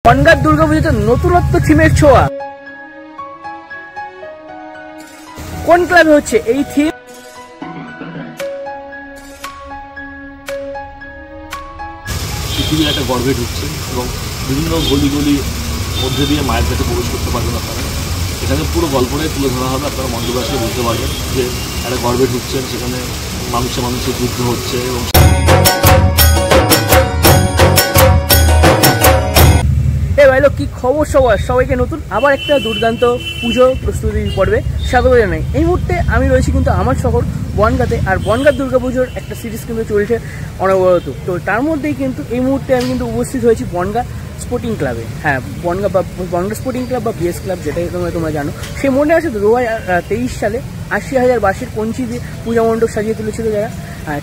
বনগাঁ দুর্গাপুজোতে নতুনত্ব থিমের ছোঁয়া। কোন ক্লাবে হচ্ছে এই থিম? পৃথিবীর একটা গর্বে ঢুকছে এবং বিভিন্ন গলি গলি মধ্যে দিয়ে মায়ের কাছে প্রবেশ করতে পারবেন আপনারা। এখানে পুরো গল্পটাই তুলে ধরা হবে, আপনারা মণ্ডপে আসলে বুঝতে পারবেন যে একটা গর্বে ঢুকছেন, সেখানে মানুষের যুদ্ধ হচ্ছে এবং কি খবর সবাইকে নতুন আবার একটা দুর্দান্ত পুজো প্রস্তুতি পর্বে স্বাগত জানাই। এই মুহূর্তে আমি রয়েছি কিন্তু আমার শহর বনগাঁতে, আর বনগাঁ দুর্গাপুজোর একটা সিরিজ কিন্তু চলছে অনবরত। তো তার মধ্যেই কিন্তু এই মুহূর্তে আমি কিন্তু উপস্থিত হয়েছি বনগাঁ স্পোর্টিং ক্লাবে। হ্যাঁ, বনগাঁ স্পোর্টিং ক্লাব বা বিএস ক্লাব, যেটাই তোমরা জানো। সে মনে আছে তো 2023 সালে 80,000 বাঁশের কঞ্চি দিয়ে পূজা মণ্ডপ সাজিয়ে তুলেছিল যারা,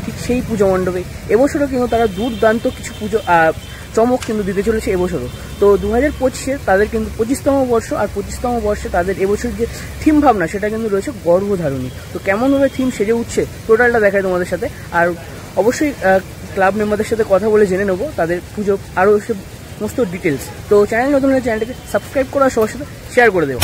ঠিক সেই পূজা মণ্ডপে এবছরও কিন্তু তারা দুর্দান্ত কিছু পুজো চমক কিন্তু দিতে চলেছে এবছরও। তো 2025-এ তাদের কিন্তু 25তম বর্ষ, আর 25তম বর্ষে তাদের এবছর যে থিম ভাবনা সেটা কিন্তু রয়েছে গর্ভধারণী। তো কেমনভাবে থিম সেজে উঠছে টোটালটা দেখায় তোমাদের সাথে, আর অবশ্যই ক্লাব মেম্বারদের সাথে কথা বলে জেনে নেবো তাদের পুজো আরও সমস্ত ডিটেলস। তো চ্যানেল নতুন হলে চ্যানেলটাকে সাবস্ক্রাইব করা, সবার সাথে শেয়ার করে দেবো।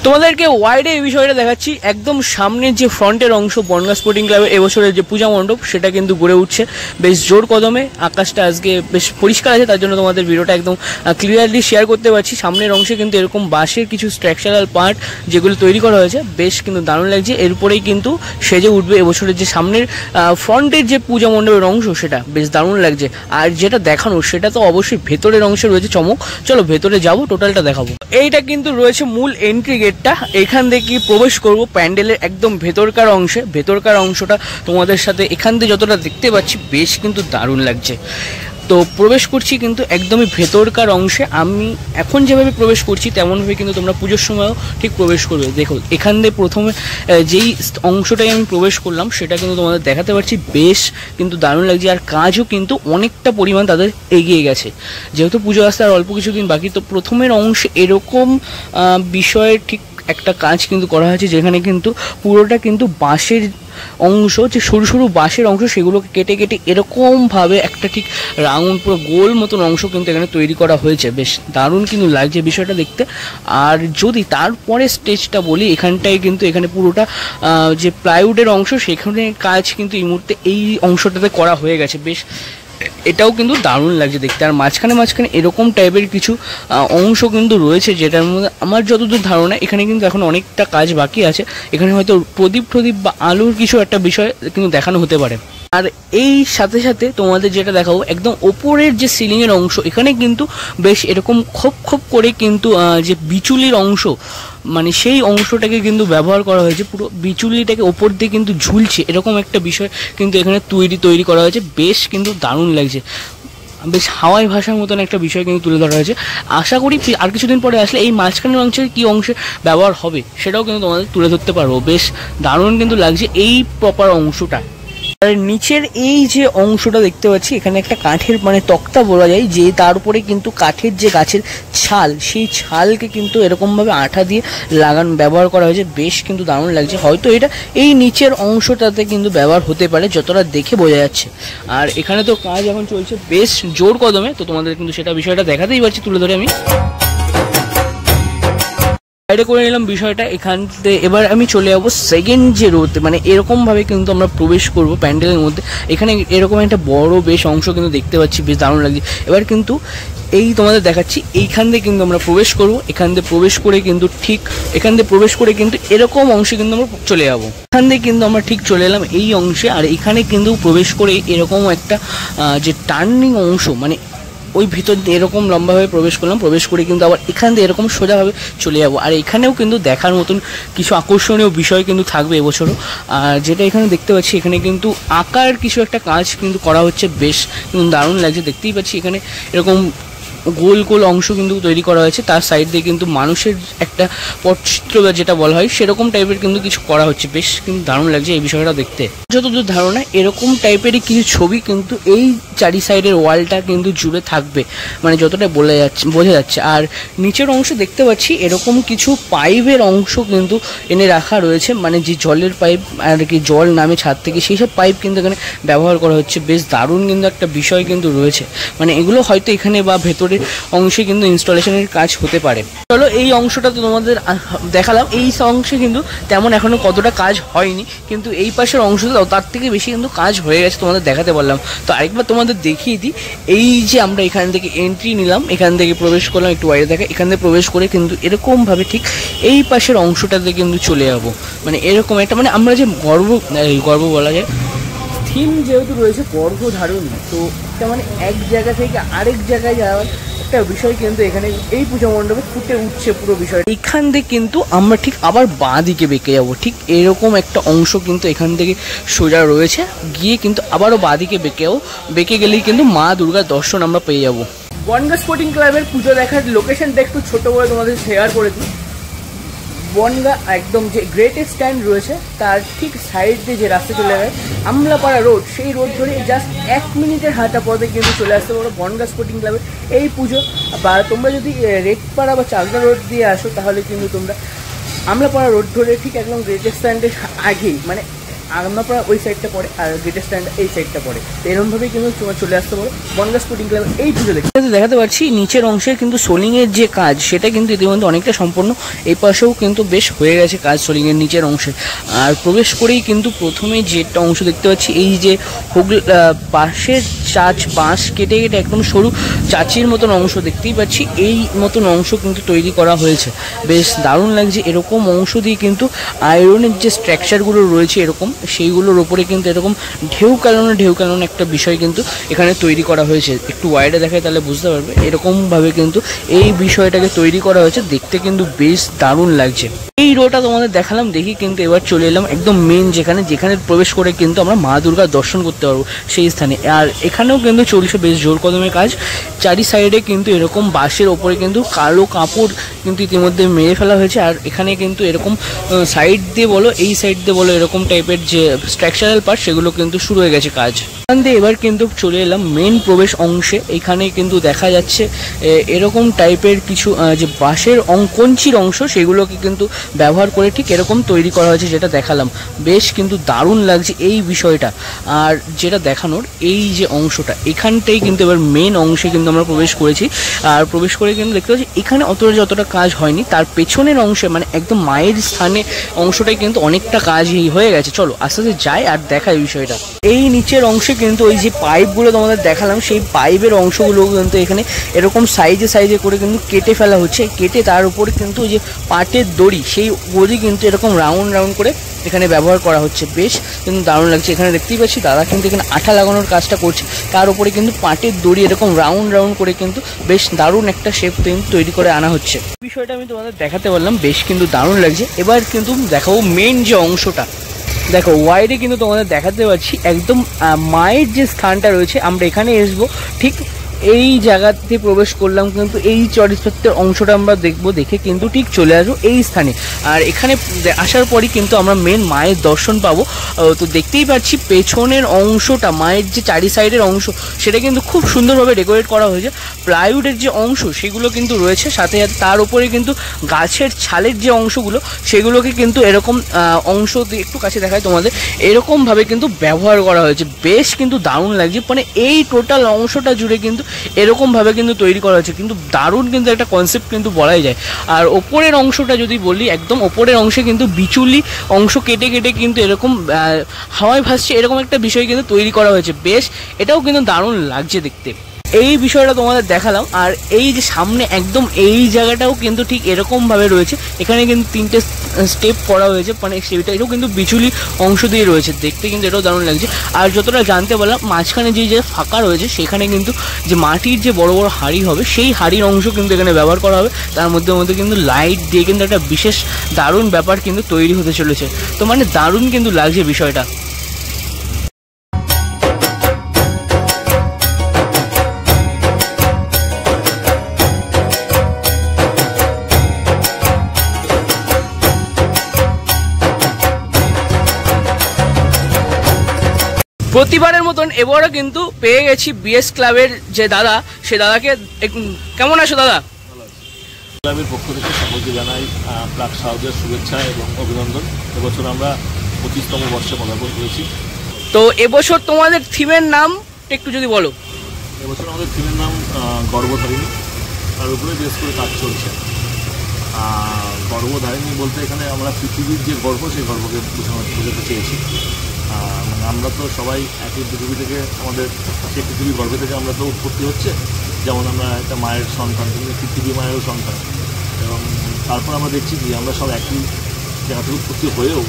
তোমাদেরকে ওয়াইডে এই বিষয়টা দেখাচ্ছি। একদম সামনের যে ফ্রন্টের অংশ বনগাঁ স্পোর্টিং ক্লাবের এবছরের যে পূজা মণ্ডপ সেটা কিন্তু গড়ে উঠছে বেশ জোর কদমে। আকাশটা আজকে বেশ পরিষ্কার আছে, তার জন্য তোমাদের ভিডিওটা একদম ক্লিয়ারলি শেয়ার করতে পারছি। সামনের অংশে কিন্তু এরকম বাঁশের কিছু স্ট্রাকচারাল পার্ট যেগুলো তৈরি করা হয়েছে, বেশ কিন্তু দারুণ লাগছে। এরপরেই কিন্তু সেজে উঠবে এবছরের যে সামনের ফ্রন্টের যে পূজা মণ্ডপের অংশ, সেটা বেশ দারুণ লাগছে। আর যেটা দেখানো সেটা তো অবশ্যই ভেতরের অংশে রয়েছে চমক। চলো ভেতরে যাবো, টোটালটা দেখাবো। এইটা কিন্তু রয়েছে মূল এন্ট্রি গেট। এখান থেকে প্রবেশ করব প্যান্ডেলের একদম ভেতরকার অংশে। ভেতরকার অংশটা তোমাদের সাথে এখান থেকে যতটা দেখতে পাচ্ছি বেশ কিন্তু দারুণ লাগছে। তো প্রবেশ করছি কিন্তু একদমই ভেতরকার অংশে। আমি এখন যেভাবে প্রবেশ করছি তেমনভাবে কিন্তু তোমরা পুজোর সময়ও ঠিক প্রবেশ করবে। দেখো এখান থেকে প্রথমে যেই অংশটাই আমি প্রবেশ করলাম সেটা কিন্তু তোমাদের দেখাতে পারছি, বেশ কিন্তু দারুণ লাগছে। আর কাজও কিন্তু অনেকটা পরিমাণ তাদের এগিয়ে গেছে, যেহেতু পুজো আসতে আর অল্প কিছুদিন বাকি। তো প্রথমের অংশে এরকম বিষয়ের ঠিক একটা কাজ কিন্তু করা হয়েছে, যেখানে কিন্তু পুরোটা কিন্তু বাঁশের অংশ, যে সরু সরু বাঁশের অংশ সেগুলোকে কেটে কেটে এরকমভাবে একটা ঠিক রাউন্ড পুরো গোল মতন অংশ কিন্তু এখানে তৈরি করা হয়েছে। বেশ দারুণ কিন্তু লাগছে বিষয়টা দেখতে। আর যদি তারপরে স্টেজটা বলি, এখানটায় কিন্তু এখানে পুরোটা যে প্লাইউডের অংশ সেখানে কাজ কিন্তু এই মুহূর্তে এই অংশটাতে করা হয়ে গেছে। বেশ এটাও কিন্তু দারুণ লাগছে দেখতে। আর মাঝখানে এরকম টাইপের কিছু অংশ কিন্তু রয়েছে, যেটার মধ্যে আমার যতদূর ধারণা এখানে কিন্তু এখন অনেকটা কাজ বাকি আছে। এখানে হয়তো প্রদীপ বা আলোর কিছু একটা বিষয় কিন্তু দেখানো হতে পারে। আর এই সাথে সাথে তোমাদের যেটা দেখাবো, একদম ওপরের যে সিলিংয়ের অংশ, এখানে কিন্তু বেশ এরকম খোপ করে কিন্তু যে বিচুলির অংশ, মানে সেই অংশটাকে কিন্তু ব্যবহার করা হয়েছে। পুরো বিচুলিটাকে ওপর দিয়ে কিন্তু ঝুলছে এরকম একটা বিষয় কিন্তু এখানে তৈরি করা হয়েছে। বেশ কিন্তু দারুণ লাগছে, বেশ হাওয়াই ভাষার মতন একটা বিষয় কিন্তু তুলে ধরা হয়েছে। আশা করি আর কিছুদিন পরে আসলে এই মাঝখানের অংশের কী অংশে ব্যবহার হবে সেটাও কিন্তু তোমাদের তুলে ধরতে পারবো। বেশ দারুণ কিন্তু লাগছে এই প্রপার অংশটা। আর নিচের এই যে অংশটা দেখতে পাচ্ছি, এখানে একটা কাঠের মানে তক্তা বলা যায়, যে তার উপরে কিন্তু কাঠের যে গাছের ছাল, সেই ছালকে কিন্তু এরকমভাবে আঠা দিয়ে ব্যবহার করা হয়েছে। বেশ কিন্তু দারুণ লাগছে। হয়তো এটা এই নিচের অংশটাতে কিন্তু ব্যবহার হতে পারে, যতটা দেখে বোঝা যাচ্ছে। আর এখানে তো কাজ এখন চলছে বেশ জোর কদমে, তো তোমাদের কিন্তু সেটা বিষয়টা দেখাতেই পারছি তুলে ধরে আমি সাইডে করে নিলাম বিষয়টা। এখান থেকে এবার আমি চলে যাবো সেকেন্ড যে রোতে, মানে এরকমভাবে কিন্তু আমরা প্রবেশ করব প্যান্ডেলের মধ্যে। এখানে এরকম একটা বড় বেশ অংশ কিন্তু দেখতে পাচ্ছি, বেশ দারুণ লাগছে। এবার কিন্তু এই তোমাদের দেখাচ্ছি, এইখান থেকে কিন্তু আমরা প্রবেশ করবো। এখান থেকে প্রবেশ করে কিন্তু ঠিক এরকম অংশে কিন্তু আমরা চলে যাবো। এখান থেকে কিন্তু আমরা ঠিক চলে এলাম এই অংশে। আর এখানে কিন্তু প্রবেশ করে এরকম একটা যে টার্নিং অংশ, মানে ওই ভিতর দিয়ে এরকম লম্বাভাবে প্রবেশ করলাম। প্রবেশ করে কিন্তু আবার এখান দিয়ে এরকম সোজাভাবে চলে যাবো। আর এখানেও কিন্তু দেখার মতন কিছু আকর্ষণীয় বিষয় কিন্তু থাকবে এবছরও। আর যেটা এখানে দেখতে পাচ্ছি, এখানে কিন্তু আঁকার কিছু একটা কাজ কিন্তু করা হচ্ছে, বেশ কিন্তু দারুণ লাগছে। দেখতেই পাচ্ছি এখানে এরকম গোল গোল অংশ কিন্তু তৈরি করা হয়েছে, তার সাইড দিয়ে কিন্তু মানুষের একটা পটচিত্র বা যেটা বলা হয় সেরকম টাইপের কিন্তু কিছু করা হচ্ছে। বেশ কিন্তু দারুণ লাগছে এই বিষয়টা দেখতে। যতদূর ধারণা এরকম টাইপেরই কিছু ছবি কিন্তু এই চারি সাইডের ওয়ালটা কিন্তু জুড়ে থাকবে, মানে যতটা বোঝা যাচ্ছে। আর নিচের অংশ দেখতে পাচ্ছি এরকম কিছু পাইপের অংশ কিন্তু এনে রাখা রয়েছে, মানে যে জলের পাইপ আর কি জল নামে ছাদ থেকে সেই সব পাইপ কিন্তু এখানে ব্যবহার করা হচ্ছে। বেশ দারুণ কিন্তু একটা বিষয় কিন্তু রয়েছে, মানে এগুলো হয়তো এখানে বা ভেতরের অংশে কিন্তু ইনস্টলেশনের কাজ হতে পারে। চলো এই অংশটা তো তোমাদের দেখালাম, এই অংশে কিন্তু তেমন এখনো কতটা কাজ হয়নি, কিন্তু এই পাশের অংশটা তার থেকে বেশি কিন্তু কাজ হয়ে গেছে, তোমাদের দেখাতে পারলাম। তো আরেকবার তোমাদের দেখিয়ে দিই, এই যে আমরা এখান থেকে এন্ট্রি নিলাম, এখান থেকে প্রবেশ করলাম, একটু বাইরে দেখা, এখান থেকে প্রবেশ করে কিন্তু এরকমভাবে ঠিক এই পাশের অংশটাতে কিন্তু চলে যাবো। মানে এরকম একটা, মানে আমরা যে গর্ব বলা যায়, থিম যেহেতু রয়েছে গর্ভধারণী, তো এটা মানে এক জায়গা থেকে আরেক জায়গায় যাওয়ার একটা বিষয় কিন্তু এখানে এই পূজা মণ্ডপে ফুটে উঠছে পুরো বিষয়। এখান থেকে কিন্তু আমরা ঠিক আবার বাঁ দিকে বেঁকে যাবো, ঠিক এরকম একটা অংশ কিন্তু এখান থেকে সোজা রয়েছে, গিয়ে কিন্তু আবারও বাঁ দিকে বেঁকে গেলেই কিন্তু মা দুর্গার দর্শন আমরা পেয়ে যাবো। বনগাঁ স্পোর্টিং ক্লাবের পুজো দেখার লোকেশনটা একটু ছোট করে তোমাদের শেয়ার করে দিই। বনগাঁ একদম যে গ্রেট স্ট্যান্ড রয়েছে তার ঠিক সাইড দিয়ে যে রাস্তা চলে যায় আমলাপাড়া রোড, সেই রোড ধরে জাস্ট 1 মিনিটের হাঁটা পথে কিন্তু চলে আসতে পারো বনগাঁ স্পোর্টিং ক্লাবের এই পুজো। বা তোমরা যদি রেডপাড়া বা চাকদা রোড দিয়ে আসো তাহলে কিন্তু তোমরা আমলাপাড়া রোড ধরে ঠিক একদম গ্রেট স্ট্যান্ডের আগেই, মানে আমলাপাড়া ওই সাইডটা পড়ে আর গ্রেট স্ট্যান্ড এই সাইডটা পড়ে, এরকমভাবেই কিন্তু তোমরা চলে আসতে পারো বনগাঁ স্পোর্টিং ক্লাবের এই পুজো দেখতে। দেখাতে পারছি নিচের অংশে কিন্তু সোলিংয়ের যে কাজ সেটা কিন্তু ইতিমধ্যে অনেকটা সম্পূর্ণ, এই পাশেও কিন্তু বেশ হয়ে গেছে কাজ সোলিংয়ের নিচের অংশে। আর প্রবেশ করেই কিন্তু প্রথমে যেটা অংশ দেখতে পাচ্ছি, এই যে পাশের বাঁশ কেটে কেটে একদম সরু চাচির মতন অংশ দেখতেই পাচ্ছি, এই মতন অংশ কিন্তু তৈরি করা হয়েছে। বেশ দারুণ লাগছে, এরকম অংশ দিয়ে কিন্তু আয়রনের যে স্ট্রাকচারগুলো রয়েছে এরকম, সেইগুলোর ওপরে কিন্তু এরকম ঢেউ কালানো একটা বিষয় কিন্তু এখানে তৈরি করা হয়েছে। একটু ওয়াইডে দেখায় তাহলে বুঝতে পারবে, এরকমভাবে কিন্তু এই বিষয়টাকে তৈরি করা হয়েছে, দেখতে কিন্তু বেশ দারুণ লাগছে। এই রোটা তোমাদের দেখালাম, দেখি কিন্তু এবার চলে এলাম একদম মেন যেখানে প্রবেশ করে কিন্তু আমরা মা দুর্গার দর্শন করতে পারবো সেই স্থানে। আর এখানেও কিন্তু চলছে বেশ জোর কদমের কাজ, চারি সাইডে কিন্তু এরকম বাঁশের ওপরে কিন্তু কালো কাপড় কিন্তু ইতিমধ্যে মেরে ফেলা হয়েছে। আর এখানে কিন্তু এরকম সাইড দিয়ে বলো এই সাইড দিয়ে বলো এরকম টাইপের যে স্ট্রাকচারাল পার্ট সেগুলো কিন্তু শুরু হয়ে গেছে কাজ। এখান দিয়ে এবার কিন্তু চলে এলাম মেন প্রবেশ অংশে। এখানে কিন্তু দেখা যাচ্ছে এরকম টাইপের কিছু যে বাঁশের কঞ্চির অংশ সেগুলোকে কিন্তু ব্যবহার করে ঠিক এরকম তৈরি করা হয়েছে, যেটা দেখালাম। বেশ কিন্তু দারুণ লাগছে এই বিষয়টা। আর যেটা দেখানোর এই যে অংশটা, এখানটাই কিন্তু এবার মেন অংশে কিন্তু আমরা প্রবেশ করেছি। আর প্রবেশ করে কিন্তু দেখতে পাচ্ছি এখানে যতটা কাজ হয়নি, তার পেছনের অংশে মানে একদম মায়ের স্থানে অংশটাই কিন্তু অনেকটা কাজ হয়ে গেছে। চলো আস্তে আস্তে যাই আর দেখাই বিষয়টা। এই নিচের অংশে কিন্তু ওই যে পাইপগুলো তোমাদের দেখালাম, সেই পাইপের অংশগুলো কিন্তু এখানে এরকম সাইজে করে কিন্তু কেটে ফেলা হচ্ছে। কেটে তার উপরে কিন্তু ওই যে পাটের দড়ি, সেই দড়ি কিন্তু এরকম রাউন্ড করে এখানে ব্যবহার করা হচ্ছে। বেশ কিন্তু দারুণ লাগছে। এখানে দেখতেই পাচ্ছি দাদা কিন্তু এখানে আঠা লাগানোর কাজটা করছে, তার উপরে কিন্তু পাটের দড়ি এরকম রাউন্ড করে কিন্তু বেশ দারুণ একটা শেপ তৈরি করে আনা হচ্ছে। বিষয়টা আমি তোমাদের দেখাতে পারলাম, বেশ কিন্তু দারুণ লাগছে। এবার কিন্তু দেখাবো মেন যে অংশটা। দেখো ওয়াইডে কিন্তু তোমাদের দেখাতে পাচ্ছি একদম মায়ের যে স্থানটা রয়েছে, আমরা এখানে আসবো ঠিক এই জায়গাতে প্রবেশ করলাম, কিন্তু এই চরিত্রের অংশটা আমরা দেখবো, দেখে কিন্তু ঠিক চলে আসবো এই স্থানে। আর এখানে আসার পরই কিন্তু আমরা মেন মায়ের দর্শন পাবো। তো দেখতেই পাচ্ছি পেছনের অংশটা, মায়ের যে চারি সাইডের অংশ, সেটা কিন্তু খুব সুন্দরভাবে ডেকোরেট করা হয়েছে। প্লাইউডের যে অংশ সেগুলো কিন্তু রয়েছে, সাথে সাথে তার উপরে কিন্তু গাছের ছালের যে অংশগুলো সেগুলোকে কিন্তু এরকম অংশ দিয়ে একটু কাছে দেখায় তোমাদের, এরকমভাবে কিন্তু ব্যবহার করা হয়েছে। বেশ কিন্তু দারুণ লাগছে, মানে এই টোটাল অংশটা জুড়ে কিন্তু এরকমভাবে কিন্তু তৈরি করা হয়েছে, কিন্তু দারুণ কিন্তু একটা কনসেপ্ট কিন্তু বলাই যায়। আর ওপরের অংশটা যদি বলি, একদম ওপরের অংশে কিন্তু বিচুলি অংশ কেটে কিন্তু এরকম হাওয়ায় ভাসছে, এরকম একটা বিষয় কিন্তু তৈরি করা হয়েছে। বেশ এটাও কিন্তু দারুণ লাগছে দেখতে। এই বিষয়টা তোমাদের দেখালাম। আর এই যে সামনে একদম এই জায়গাটাও কিন্তু ঠিক এরকমভাবে রয়েছে, এখানে কিন্তু 3টে স্টেপ করা হয়েছে, মানে সেটাও কিন্তু বিচুলি অংশ দিয়ে রয়েছে, দেখতে কিন্তু এটাও দারুণ লাগছে। আর যতটা জানতে পারলাম মাঝখানে যে ফাঁকা রয়েছে সেখানে কিন্তু যে মাটির যে বড় বড় হাঁড়ি হবে, সেই হাঁড়ির অংশ কিন্তু এখানে ব্যবহার করা হবে। তার মধ্যে কিন্তু লাইট দিয়ে কিন্তু একটা বিশেষ দারুণ ব্যাপার কিন্তু তৈরি হতে চলেছে। তো মানে দারুণ কিন্তু লাগছে বিষয়টা। প্রতিবারের মতন এবারও কিন্তু পেয়ে গেছি বিএস ক্লাবের যে দাদা, সে দাদাকে। কেমন আছো দাদা? ক্লাবের পক্ষ থেকে সকলকে জানাই প্রাক শারদের শুভেচ্ছা এবং অভিনন্দন। এবছর আমরা 25তম বর্ষে পদার্পণ করেছি। তো এবছর তোমাদের থিমের নাম একটু যদি বলো। এবছর আমাদের থিমের নাম গর্ভধারিণী, তার উপরে বেশ করে কাজ চলছে। গর্ভধারিণী বলতে এখানে আমরা পৃথিবীর যে গর্ভ, সেই গর্ভকে বোঝাতে চেয়েছি। মানে আমরা তো সবাই একই পৃথিবী থেকে, আমাদের সেই পৃথিবীর গর্ভে থেকে আমরা তো উৎপত্তি হচ্ছে। যেমন আমরা একটা মায়ের সন্তান, কিন্তু পৃথিবী মায়েরও সন্তান। এবং তারপর আমরা দেখছি কি আমরা সব একই জায়গা থেকে উৎপত্তি হয়েও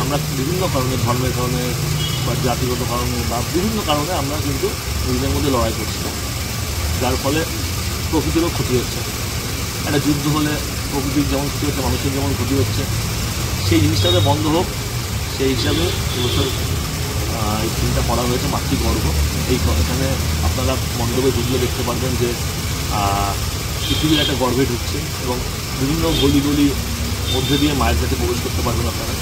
আমরা বিভিন্ন কারণে, ধর্মের কারণে বা জাতিগত কারণে বা বিভিন্ন কারণে আমরা কিন্তু নিজেদের মধ্যে লড়াই করছি, যার ফলে প্রকৃতিরও ক্ষতি হচ্ছে। একটা যুদ্ধ হলে প্রকৃতির যেমন ক্ষতি হচ্ছে, মানুষের যেমন ক্ষতি হচ্ছে, সেই জিনিসটাতে বন্ধ হোক, সেই হিসাবে এবছর এই থিমটা করা হয়েছে মাতৃগর্ভ। এখানে আপনারা মণ্ডপে ঢুকলে দেখতে পারবেন যে পৃথিবীর একটা গর্ভে ঢুকছে এবং বিভিন্ন গলি গলি মধ্যে দিয়ে মায়ের কাছে প্রবেশ করতে পারবেন আপনারা।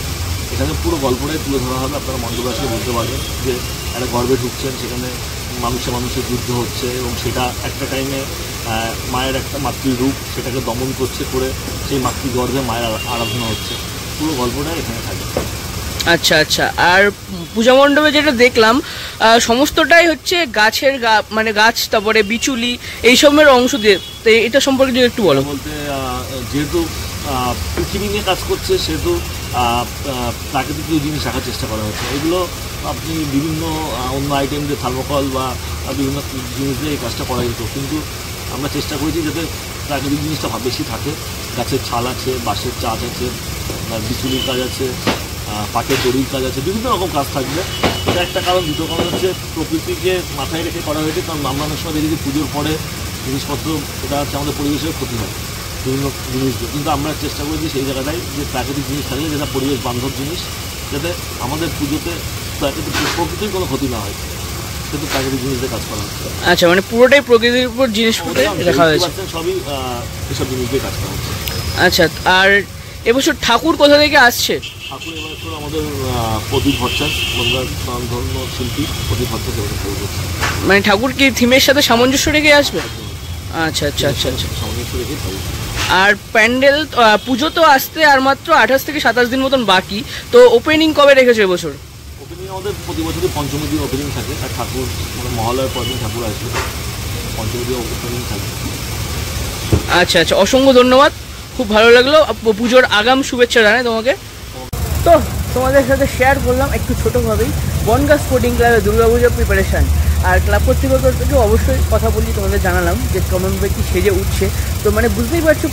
এখানে পুরো গল্পটাই তুলে ধরা হবে, আপনারা মণ্ডপে আসলে বুঝতে পারবেন যে একটা গর্ভে ঢুকছেন, সেখানে মানুষের যুদ্ধ হচ্ছে এবং সেটা একটা টাইমে মায়ের একটা মাতৃরূপ সেটাকে দমন করছে, করে সেই মাতৃগর্ভে মায়ের আরাধনা হচ্ছে। পুরো গল্পটাই এখানে থাকে। আচ্ছা আচ্ছা। আর পূজা মণ্ডপে যেটা দেখলাম সমস্তটাই হচ্ছে গাছের মানে গাছ, তারপরে বিচুলি এইসবের অংশ দিয়ে। তো এটা সম্পর্কে যদি একটু বলো। বলতে যেহেতু পৃথিবী নিয়ে কাজ করছে, সেহেতু প্রাকৃতিক জিনিস রাখার চেষ্টা করা হচ্ছে। এগুলো আপনি বিভিন্ন অন্য আইটেম দিয়ে, থার্মোকল বা বিভিন্ন জিনিস দিয়ে এই কাজটা করা যেত, কিন্তু আমরা চেষ্টা করেছি যাতে প্রাকৃতিক জিনিসটা বেশি থাকে। গাছের ছাল আছে, বাঁশের চাচ আছে, বিচুলির কাজ আছে, পাটের দড়ির কাজ আছে, বিভিন্ন রকম কাজ থাকবে। এটা একটা কারণ। দ্বিতীয় কারণ হচ্ছে প্রকৃতিকে মাথায় রেখে করা হয়েছে, কারণ আমরা অনেক সময় দেখি যে পুজোর পরে জিনিসপত্র, এটা হচ্ছে আমাদের পরিবেশের ক্ষতি হয় বিভিন্ন জিনিস দিয়ে। কিন্তু আমরা চেষ্টা করেছি সেই জায়গাটাই যে প্রাকৃতিক জিনিস থাকলে, যেটা পরিবেশ বান্ধব জিনিস, যাতে আমাদের পুজোতে প্রকৃতির কোনো ক্ষতি না হয়, কিন্তু প্রাকৃতিক জিনিস দিয়ে কাজ করা হচ্ছে। আচ্ছা, মানে পুরোটাই প্রকৃতির উপর জিনিস দেখা হয়েছে, সবই এসব জিনিস দিয়ে কাজ করা হচ্ছে। আচ্ছা। আর এবছর ঠাকুর কোথা থেকে আসছে? ঠাকুর এবছর আমাদের প্রদীপ ভট্টাচার্য, বনগাঁর স্বনামধন্য শিল্পী প্রদীপ ভট্টাচার্য করছে। মানে ঠাকুর কি থিমের সাথে সামঞ্জস্য রেখে আসবে? আচ্ছা আচ্ছা আচ্ছা আচ্ছা। সামঞ্জস্য রেখে থাকবে। আর প্যান্ডেল পুজো তো আসতে আর মাত্র 28 থেকে 27 দিন মতন বাকি, তো ওপেনিং কবে রেখেছো এবছর? ওপেনিং আমাদের প্রতি বছরই পঞ্চমী দিন ওপেনিং থাকে, আর ঠাকুর মানে মহালয়ার পর দিন ঠাকুর আসবে, পঞ্চমী দিন ওপেনিং থাকে। আচ্ছা আচ্ছা, অসংখ্য ধন্যবাদ, খুব ভালো লাগলো। পুজোর আগাম শুভেচ্ছা জানাই তোমাকে। তো তোমাদের সাথে শেয়ার করলাম একটু ছোটোভাবেই বনগাঁ স্পোর্টিং ক্লাবের দুর্গাপুজোর প্রিপারেশান। আর ক্লাব কর্তৃপক্ষ থেকেও অবশ্যই কথা বলি, তোমাদের জানালাম যে কেমনভাবে কি সেজে উঠছে। তো মানে বুঝতেই পারছো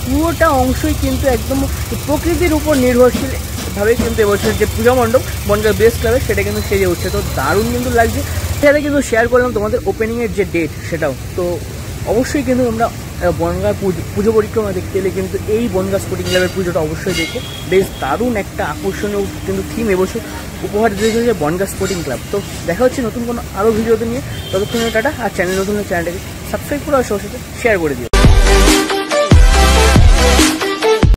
পুরোটা অংশই কিন্তু একদম প্রকৃতির উপর নির্ভরশীল ভাবেই কিন্তু এবছর যে পূজা মণ্ডপ বনগাঁ বেস ক্লাবে সেটা কিন্তু সেজে উঠছে। তো দারুণ কিন্তু লাগছে। সেটা কিন্তু শেয়ার করলাম তোমাদের ওপেনিংয়ের যে ডেট সেটাও। তো অবশ্যই কিন্তু তোমরা বনগাঁ পুজো পরিক্রমা দেখতে এলে কিন্তু এই বনগাঁ স্পোর্টিং ক্লাবের পুজোটা অবশ্যই দেখো। বেশ দারুণ একটা আকর্ষণীয় কিন্তু থিম এবছর উপহার দিয়েছে বনগাঁ স্পোর্টিং ক্লাব। তো দেখা হচ্ছে নতুন কোনো আরও ভিডিওতে নিয়ে। ততক্ষণে টাটা। আর চ্যানেল নতুন চ্যানেলটাকে সাবস্ক্রাইব করে আর সবার সাথে শেয়ার করে দিও।